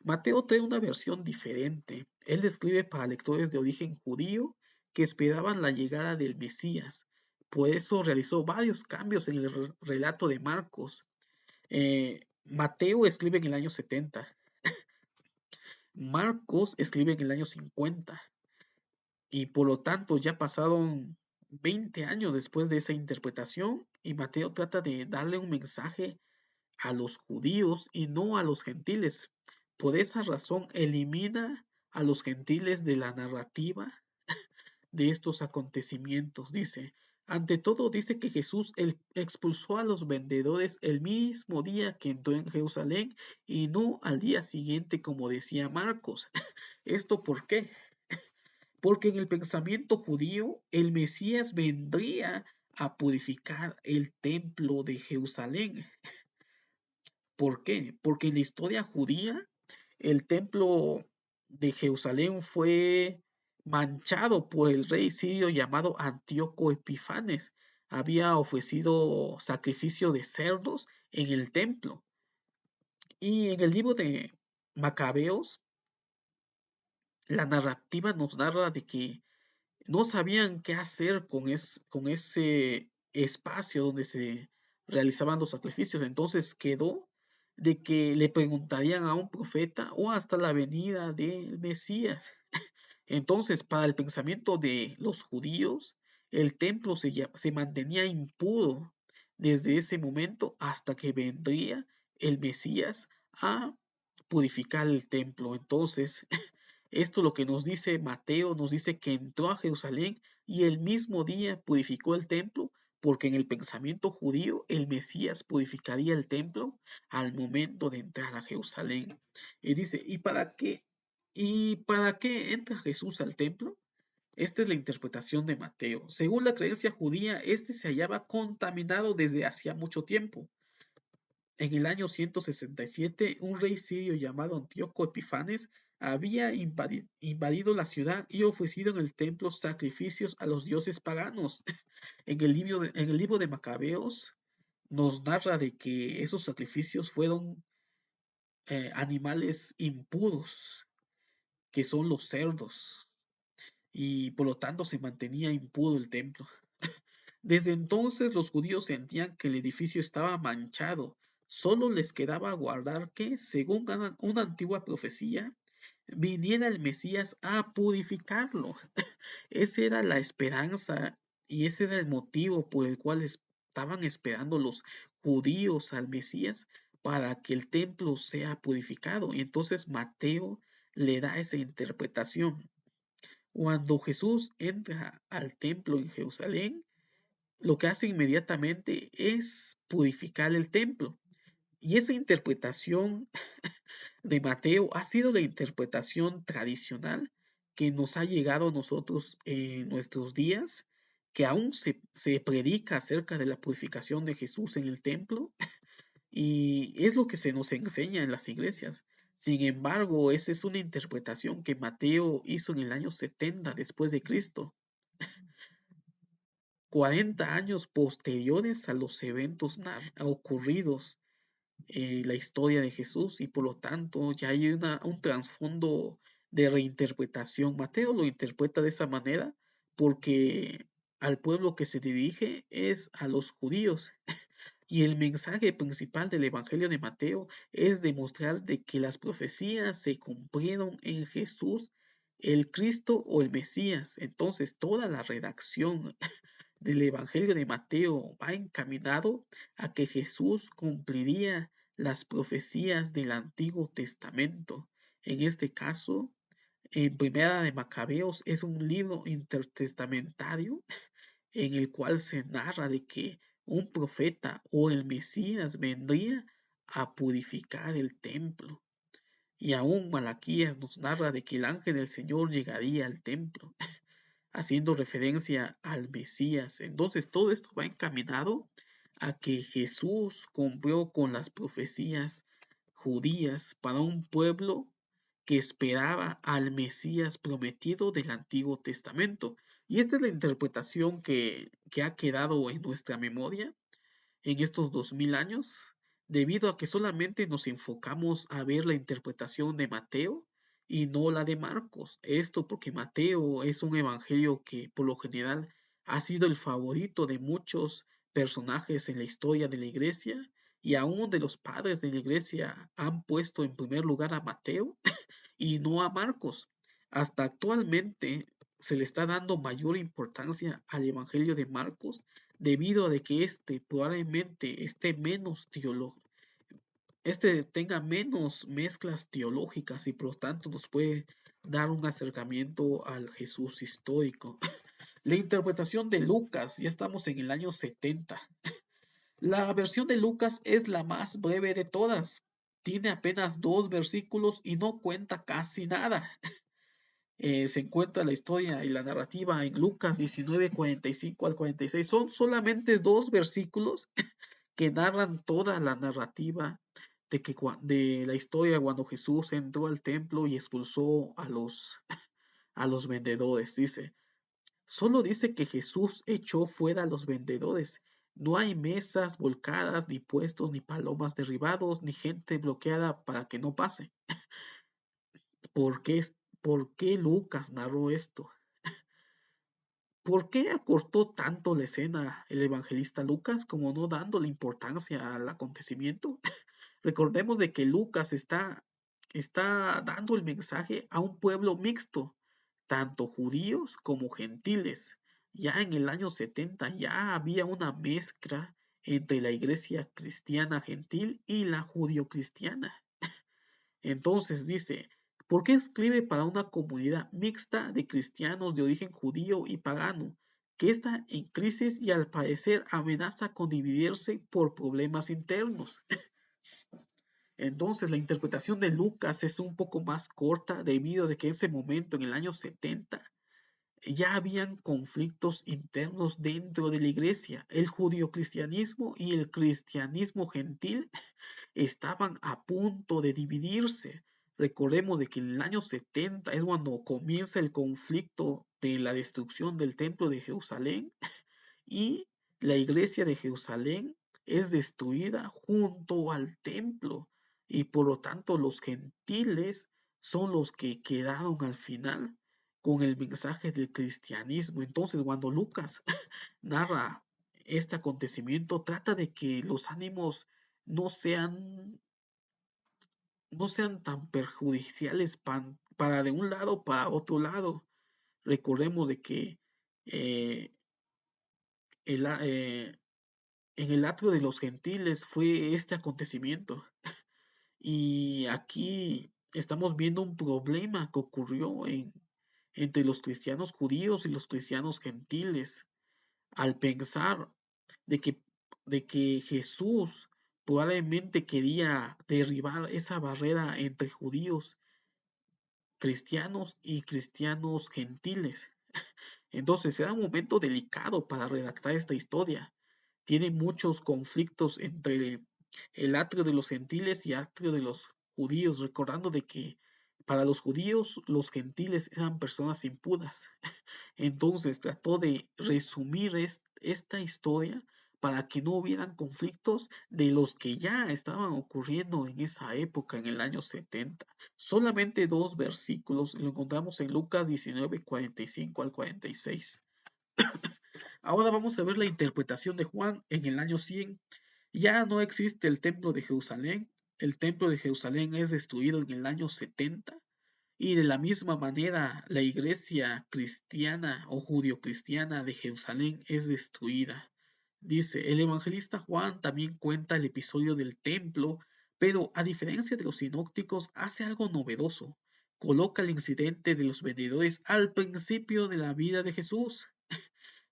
Mateo trae una versión diferente. Él escribe para lectores de origen judío que esperaban la llegada del Mesías. Por eso realizó varios cambios en el relato de Marcos. Mateo escribe en el año 70. Marcos escribe en el año 50. Y por lo tanto ya pasaron 20 años después de esa interpretación y Mateo trata de darle un mensaje a los judíos y no a los gentiles. Por esa razón elimina a los gentiles de la narrativa de estos acontecimientos. Dice, ante todo dice que Jesús expulsó a los vendedores el mismo día que entró en Jerusalén y no al día siguiente como decía Marcos. ¿Esto por qué? Porque en el pensamiento judío el Mesías vendría a purificar el templo de Jerusalén. ¿Por qué? Porque en la historia judía el templo de Jerusalén fue manchado por el rey sirio llamado Antíoco Epifanes. Había ofrecido sacrificio de cerdos en el templo. Y en el libro de Macabeos, la narrativa nos narra de que no sabían qué hacer con ese espacio donde se realizaban los sacrificios. Entonces quedó de que le preguntarían a un profeta o hasta la venida del Mesías. Entonces, para el pensamiento de los judíos, el templo se mantenía impuro desde ese momento hasta que vendría el Mesías a purificar el templo. Entonces, esto lo que nos dice Mateo, nos dice que entró a Jerusalén y el mismo día purificó el templo porque en el pensamiento judío el Mesías purificaría el templo al momento de entrar a Jerusalén. Y dice, ¿Y para qué entra Jesús al templo? Esta es la interpretación de Mateo. Según la creencia judía, este se hallaba contaminado desde hacía mucho tiempo. En el año 167, un rey sirio llamado Antíoco Epifanes había invadido la ciudad y ofrecido en el templo sacrificios a los dioses paganos. En el libro de Macabeos nos narra de que esos sacrificios fueron animales impuros, que son los cerdos, y por lo tanto se mantenía impuro el templo. Desde entonces los judíos sentían que el edificio estaba manchado. Solo les quedaba guardar que, según una antigua profecía, viniera el Mesías a purificarlo. Esa era la esperanza y ese era el motivo por el cual estaban esperando los judíos al Mesías para que el templo sea purificado. Y entonces Mateo le da esa interpretación. Cuando Jesús entra al templo en Jerusalén, lo que hace inmediatamente es purificar el templo. Y esa interpretación de Mateo ha sido la interpretación tradicional que nos ha llegado a nosotros en nuestros días, que aún se predica acerca de la purificación de Jesús en el templo, y es lo que se nos enseña en las iglesias. Sin embargo, esa es una interpretación que Mateo hizo en el año 70 después de Cristo, 40 años posteriores a los eventos ocurridos la historia de Jesús y por lo tanto ya hay un trasfondo de reinterpretación. Mateo lo interpreta de esa manera porque al pueblo que se dirige es a los judíos y el mensaje principal del Evangelio de Mateo es demostrar de que las profecías se cumplieron en Jesús, el Cristo o el Mesías. Entonces toda la redacción del Evangelio de Mateo va encaminado a que Jesús cumpliría las profecías del Antiguo Testamento. En este caso, en Primera de Macabeos es un libro intertestamentario en el cual se narra de que un profeta o el Mesías vendría a purificar el templo. Y aún Malaquías nos narra de que el ángel del Señor llegaría al templo haciendo referencia al Mesías. Entonces todo esto va encaminado a que Jesús cumplió con las profecías judías para un pueblo que esperaba al Mesías prometido del Antiguo Testamento. Y esta es la interpretación que ha quedado en nuestra memoria en estos 2000 años, debido a que solamente nos enfocamos a ver la interpretación de Mateo y no la de Marcos. Esto porque Mateo es un evangelio que por lo general ha sido el favorito de muchos personajes en la historia de la iglesia y aún de los padres de la iglesia han puesto en primer lugar a Mateo y no a Marcos. Hasta actualmente se le está dando mayor importancia al Evangelio de Marcos debido a de que probablemente tenga menos mezclas teológicas y por lo tanto nos puede dar un acercamiento al Jesús histórico. La interpretación de Lucas, ya estamos en el año 70. La versión de Lucas es la más breve de todas. Tiene apenas 2 versículos y no cuenta casi nada. Se encuentra la historia y la narrativa en Lucas 19:45 al 46. Son solamente 2 versículos que narran toda la narrativa de la historia cuando Jesús entró al templo y expulsó a los vendedores. Solo dice que Jesús echó fuera a los vendedores. No hay mesas volcadas, ni puestos, ni palomas derribados, ni gente bloqueada para que no pase. ¿Por qué, por qué Lucas narró esto? ¿Por qué acortó tanto la escena el evangelista Lucas como no dándole importancia al acontecimiento? Recordemos de que Lucas está dando el mensaje a un pueblo mixto, tanto judíos como gentiles. Ya en el año 70 ya había una mezcla entre la iglesia cristiana gentil y la judio-cristiana. Entonces dice, ¿por qué escribe para una comunidad mixta de cristianos de origen judío y pagano? que está en crisis y al parecer amenaza con dividirse por problemas internos. Entonces, la interpretación de Lucas es un poco más corta debido a que en ese momento, en el año 70, ya habían conflictos internos dentro de la iglesia. El judio-cristianismo y el cristianismo gentil estaban a punto de dividirse. Recordemos de que en el año 70 es cuando comienza el conflicto de la destrucción del templo de Jerusalén y la iglesia de Jerusalén es destruida junto al templo y por lo tanto los gentiles son los que quedaron al final con el mensaje del cristianismo. Entonces, cuando Lucas narra este acontecimiento, trata de que los ánimos no sean, no sean tan perjudiciales para de un lado para otro lado. Recordemos de que eh, el, en el atrio de los gentiles fue este acontecimiento. Y aquí estamos viendo un problema que ocurrió entre los cristianos judíos y los cristianos gentiles al pensar de que, de que Jesús probablemente quería derribar esa barrera entre judíos cristianos y cristianos gentiles. Entonces era un momento delicado para redactar esta historia. Tiene muchos conflictos entre el atrio de los gentiles y atrio de los judíos, recordando de que para los judíos los gentiles eran personas impuras. Entonces trató de resumir esta historia para que no hubieran conflictos de los que ya estaban ocurriendo en esa época, en el año 70. Solamente dos versículos lo encontramos en Lucas 19, 45 al 46. Ahora vamos a ver la interpretación de Juan en el año 100. Ya no existe el templo de Jerusalén. El templo de Jerusalén es destruido en el año 70 y de la misma manera la iglesia cristiana o judio-cristiana de Jerusalén es destruida. Dice, el evangelista Juan también cuenta el episodio del templo, pero a diferencia de los sinópticos hace algo novedoso. Coloca el incidente de los vendedores al principio de la vida de Jesús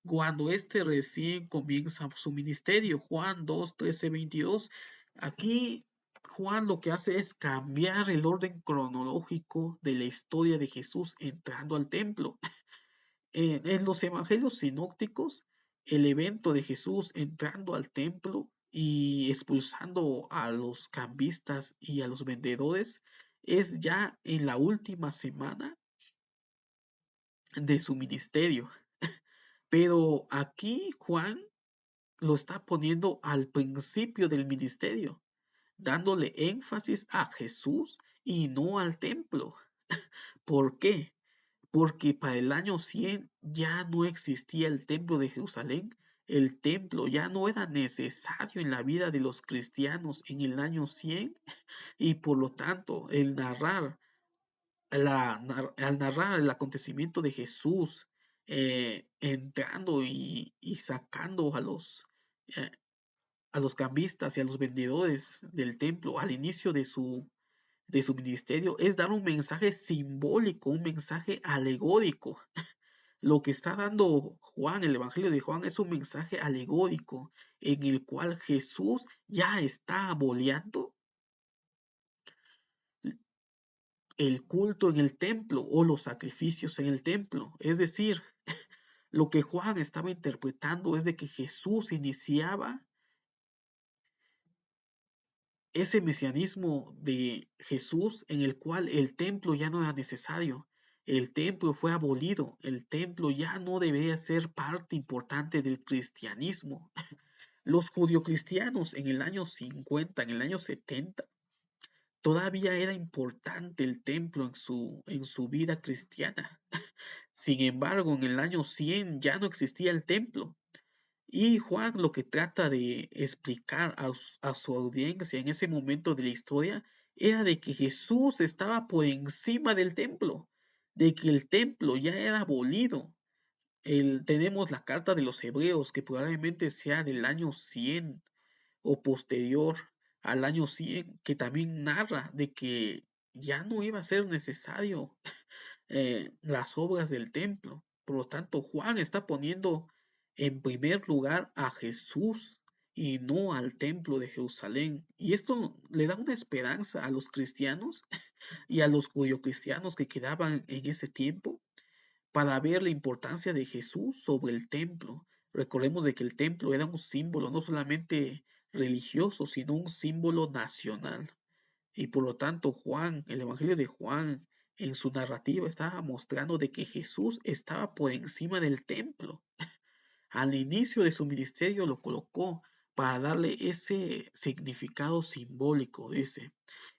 cuando éste recién comienza su ministerio. Juan 2, 13, 22. Aquí Juan lo que hace es cambiar el orden cronológico de la historia de Jesús entrando al templo. En los evangelios sinópticos, el evento de Jesús entrando al templo y expulsando a los cambistas y a los vendedores es ya en la última semana de su ministerio. Pero aquí Juan lo está poniendo al principio del ministerio, dándole énfasis a Jesús y no al templo. ¿Por qué? Porque para el año 100 ya no existía el templo de Jerusalén. El templo ya no era necesario en la vida de los cristianos en el año 100 y por lo tanto al narrar el acontecimiento de Jesús entrando y sacando eh, a los cambistas y a los vendedores del templo al inicio de su ministerio es dar un mensaje simbólico, un mensaje alegórico. Lo que está dando Juan, el Evangelio de Juan, es un mensaje alegórico en el cual Jesús ya está aboliendo el culto en el templo o los sacrificios en el templo. Es decir, lo que Juan estaba interpretando es de que Jesús iniciaba ese mesianismo de Jesús en el cual el templo ya no era necesario. El templo fue abolido, el templo ya no debería ser parte importante del cristianismo. Los judio-cristianos en el año 50, en el año 70, todavía era importante el templo en su vida cristiana. Sin embargo, en el año 100 ya no existía el templo. Y Juan lo que trata de explicar a su audiencia en ese momento de la historia era de que Jesús estaba por encima del templo, de que el templo ya era abolido. Tenemos la carta de los Hebreos que probablemente sea del año 100 o posterior al año 100 que también narra de que ya no iba a ser necesario las obras del templo. Por lo tanto, Juan está poniendo en primer lugar a Jesús y no al templo de Jerusalén. Y esto le da una esperanza a los cristianos y a los judio-cristianos que quedaban en ese tiempo para ver la importancia de Jesús sobre el templo. Recordemos de que el templo era un símbolo no solamente religioso, sino un símbolo nacional. Y por lo tanto, Juan, el Evangelio de Juan, en su narrativa estaba mostrando de que Jesús estaba por encima del templo. Al inicio de su ministerio lo colocó para darle ese significado simbólico, dice,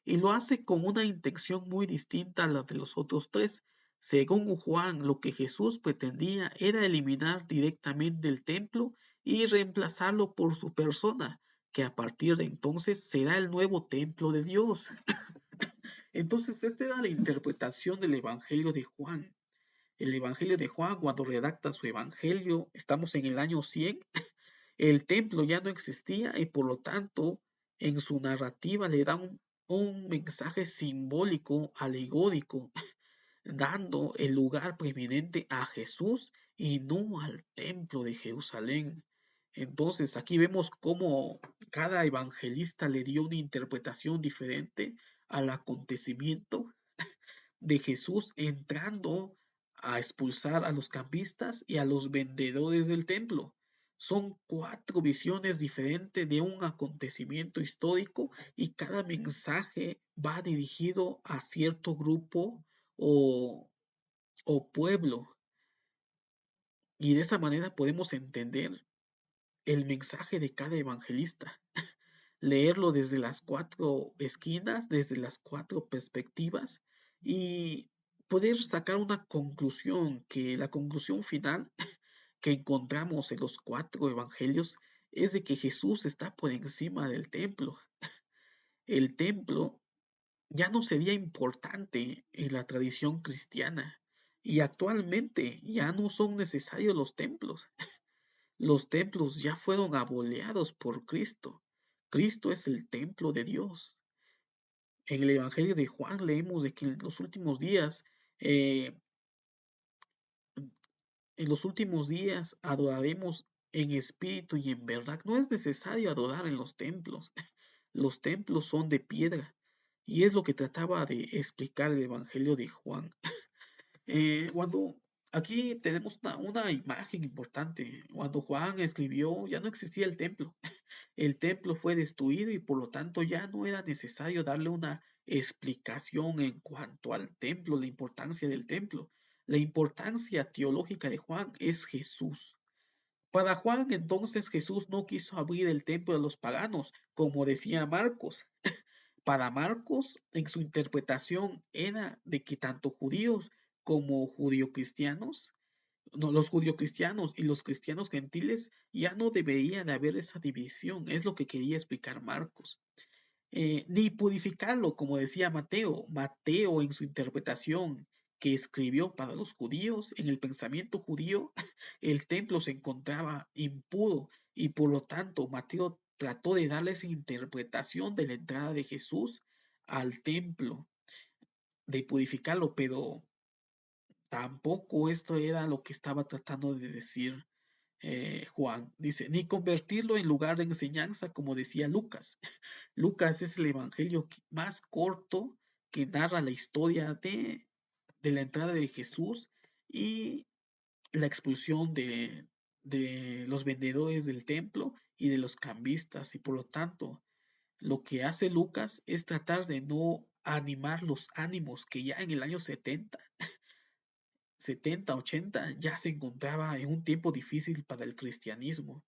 y lo hace con una intención muy distinta a la de los otros tres. Según Juan, lo que Jesús pretendía era eliminar directamente el templo y reemplazarlo por su persona, que a partir de entonces será el nuevo templo de Dios. Entonces, esta era la interpretación del Evangelio de Juan. El Evangelio de Juan, cuando redacta su Evangelio, estamos en el año 100, el templo ya no existía y por lo tanto en su narrativa le da un mensaje simbólico, alegórico, dando el lugar preeminente a Jesús y no al templo de Jerusalén. Entonces aquí vemos cómo cada evangelista le dio una interpretación diferente al acontecimiento de Jesús entrando a expulsar a los cambistas y a los vendedores del templo. Son cuatro visiones diferentes de un acontecimiento histórico y cada mensaje va dirigido a cierto grupo o, o pueblo. Y de esa manera podemos entender el mensaje de cada evangelista, leerlo desde las cuatro esquinas, desde las cuatro perspectivas y poder sacar una conclusión, que la conclusión final que encontramos en los cuatro evangelios es de que Jesús está por encima del templo. El templo ya no sería importante en la tradición cristiana y actualmente ya no son necesarios los templos. Los templos ya fueron aboleados por Cristo. Cristo es el templo de Dios. En el Evangelio de Juan leemos de que eh, en los últimos días adoraremos en espíritu y en verdad. No es necesario adorar en los templos. Los templos son de piedra. Y es lo que trataba de explicar el Evangelio de Juan. Cuando aquí tenemos una imagen importante. Cuando Juan escribió, ya no existía el templo. El templo fue destruido y por lo tanto ya no era necesario darle una explicación en cuanto al templo, la importancia del templo. La importancia teológica de Juan es Jesús. Para Juan entonces Jesús no quiso abrir el templo de los paganos, como decía Marcos. Para Marcos, en su interpretación era de que tanto judíos como judio-cristianos, no, los judio-cristianos y los cristianos gentiles ya no deberían de haber esa división, es lo que quería explicar Marcos. Ni purificarlo, como decía Mateo. Mateo en su interpretación que escribió para los judíos, en el pensamiento judío, el templo se encontraba impuro y por lo tanto Mateo trató de darle esa interpretación de la entrada de Jesús al templo, de purificarlo, pero tampoco esto era lo que estaba tratando de decir Juan. Dice, ni convertirlo en lugar de enseñanza, como decía Lucas. Lucas es el evangelio más corto que narra la historia de la entrada de Jesús y la expulsión de los vendedores del templo y de los cambistas. Y por lo tanto, lo que hace Lucas es tratar de no animar los ánimos que ya en el año 80 ya se encontraba en un tiempo difícil para el cristianismo.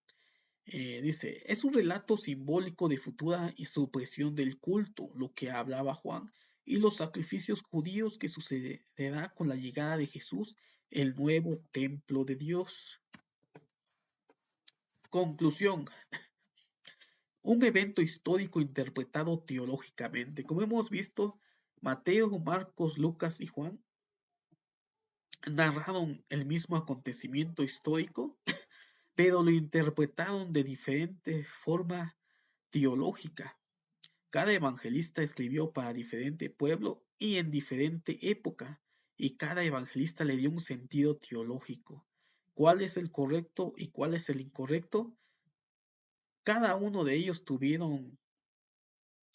Dice, es un relato simbólico de futura y supresión del culto, lo que hablaba Juan, y los sacrificios judíos que sucederá con la llegada de Jesús, el nuevo templo de Dios. Conclusión. Un evento histórico interpretado teológicamente. Como hemos visto, Mateo, Marcos, Lucas y Juan narraron el mismo acontecimiento histórico, pero lo interpretaron de diferente forma teológica. Cada evangelista escribió para diferente pueblo y en diferente época, y cada evangelista le dio un sentido teológico. cuál es el correcto y cuál es el incorrecto. Cada uno de ellos tuvieron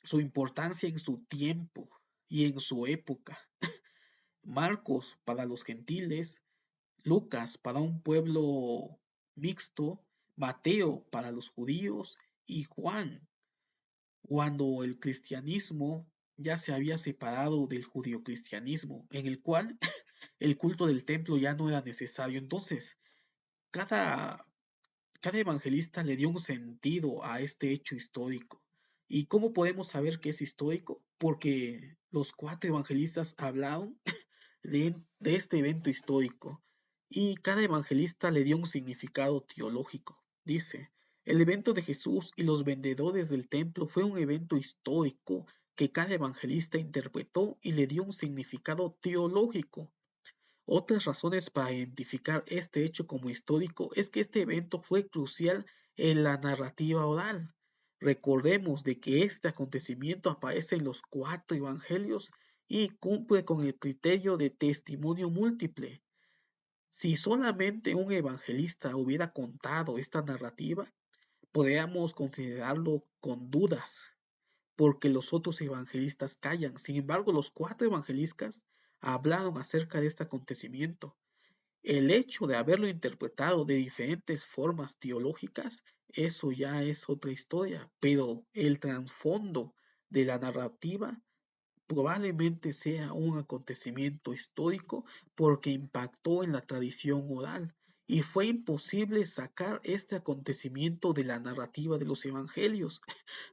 su importancia en su tiempo y en su época. Marcos para los gentiles, Lucas para un pueblo mixto, Mateo para los judíos y Juan cuando el cristianismo ya se había separado del judio-cristianismo, en el cual el culto del templo ya no era necesario. Entonces, cada, cada evangelista le dio un sentido a este hecho histórico. ¿Y cómo podemos saber que es histórico? Porque los cuatro evangelistas hablaron de este evento histórico y cada evangelista le dio un significado teológico. Dice, el evento de Jesús y los vendedores del templo fue un evento histórico que cada evangelista interpretó y le dio un significado teológico. Otras razones para identificar este hecho como histórico es que este evento fue crucial en la narrativa oral. Recordemos de que este acontecimiento aparece en los cuatro evangelios y cumple con el criterio de testimonio múltiple. Si solamente un evangelista hubiera contado esta narrativa, podríamos considerarlo con dudas, porque los otros evangelistas callan. Sin embargo, los cuatro evangelistas hablaron acerca de este acontecimiento. El hecho de haberlo interpretado de diferentes formas teológicas, eso ya es otra historia, pero el trasfondo de la narrativa probablemente sea un acontecimiento histórico porque impactó en la tradición oral y fue imposible sacar este acontecimiento de la narrativa de los evangelios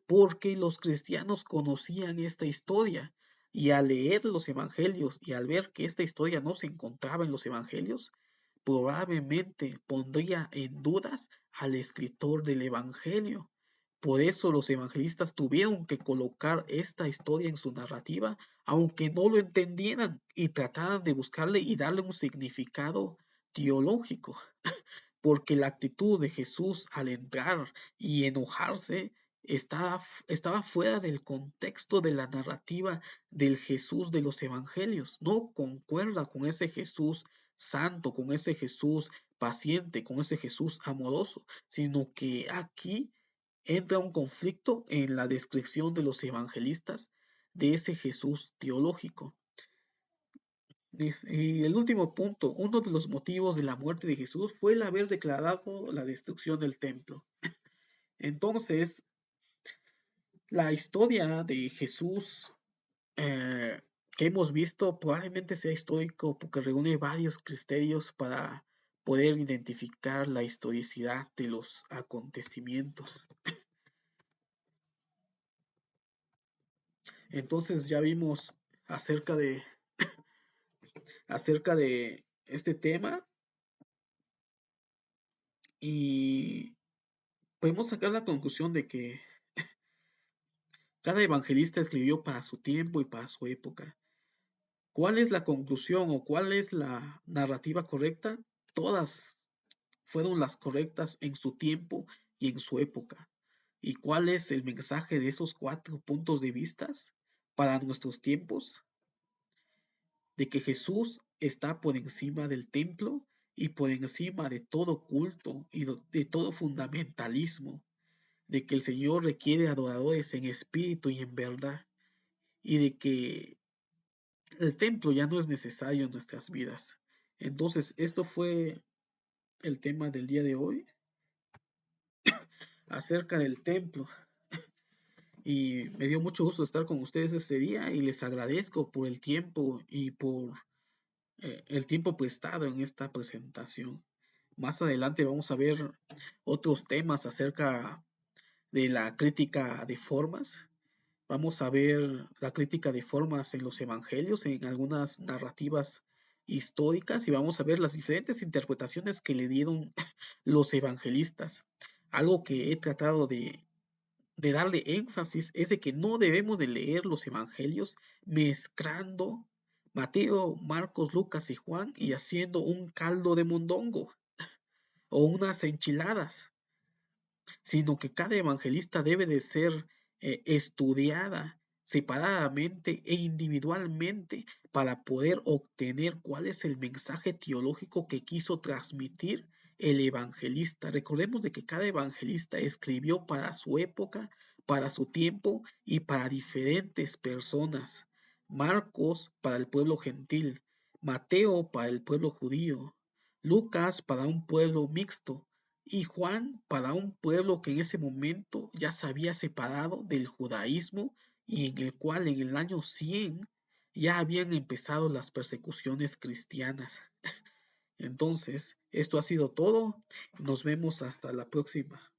porque los cristianos conocían esta historia y al leer los evangelios y al ver que esta historia no se encontraba en los evangelios, probablemente pondría en dudas al escritor del evangelio. Por eso los evangelistas tuvieron que colocar esta historia en su narrativa, aunque no lo entendieran y trataran de buscarle y darle un significado teológico, porque la actitud de Jesús al entrar y enojarse estaba fuera del contexto de la narrativa del Jesús de los evangelios. No concuerda con ese Jesús santo, con ese Jesús paciente, con ese Jesús amoroso, sino que aquí entra un conflicto en la descripción de los evangelistas de ese Jesús teológico. Y el último punto, uno de los motivos de la muerte de Jesús fue el haber declarado la destrucción del templo. Entonces, la historia de Jesús eh, que hemos visto probablemente sea histórico porque reúne varios criterios para poder identificar la historicidad de los acontecimientos. Entonces ya vimos acerca de, acerca de este tema y podemos sacar la conclusión de que cada evangelista escribió para su tiempo y para su época. ¿Cuál es la conclusión o cuál es la narrativa correcta? Todas fueron las correctas en su tiempo y en su época. ¿Y cuál es el mensaje de esos cuatro puntos de vista para nuestros tiempos? De que Jesús está por encima del templo y por encima de todo culto y de todo fundamentalismo, de que el Señor requiere adoradores en espíritu y en verdad, y de que el templo ya no es necesario en nuestras vidas. Entonces, esto fue el tema del día de hoy acerca del templo. Y me dio mucho gusto estar con ustedes este día y les agradezco por el tiempo y por el tiempo prestado en esta presentación. Más adelante vamos a ver otros temas acerca de la crítica de formas. Vamos a ver la crítica de formas en los evangelios, en algunas narrativas históricas y vamos a ver las diferentes interpretaciones que le dieron los evangelistas. Algo que he tratado de darle énfasis es de que no debemos de leer los evangelios mezclando Mateo, Marcos, Lucas y Juan y haciendo un caldo de mondongo o unas enchiladas, sino que cada evangelista debe de ser estudiada separadamente e individualmente para poder obtener cuál es el mensaje teológico que quiso transmitir el evangelista. Recordemos de que cada evangelista escribió para su época, para su tiempo y para diferentes personas. Marcos para el pueblo gentil, Mateo para el pueblo judío, Lucas para un pueblo mixto y Juan para un pueblo que en ese momento ya se había separado del judaísmo y en el cual en el año 100 ya habían empezado las persecuciones cristianas. Entonces, esto ha sido todo. Nos vemos hasta la próxima.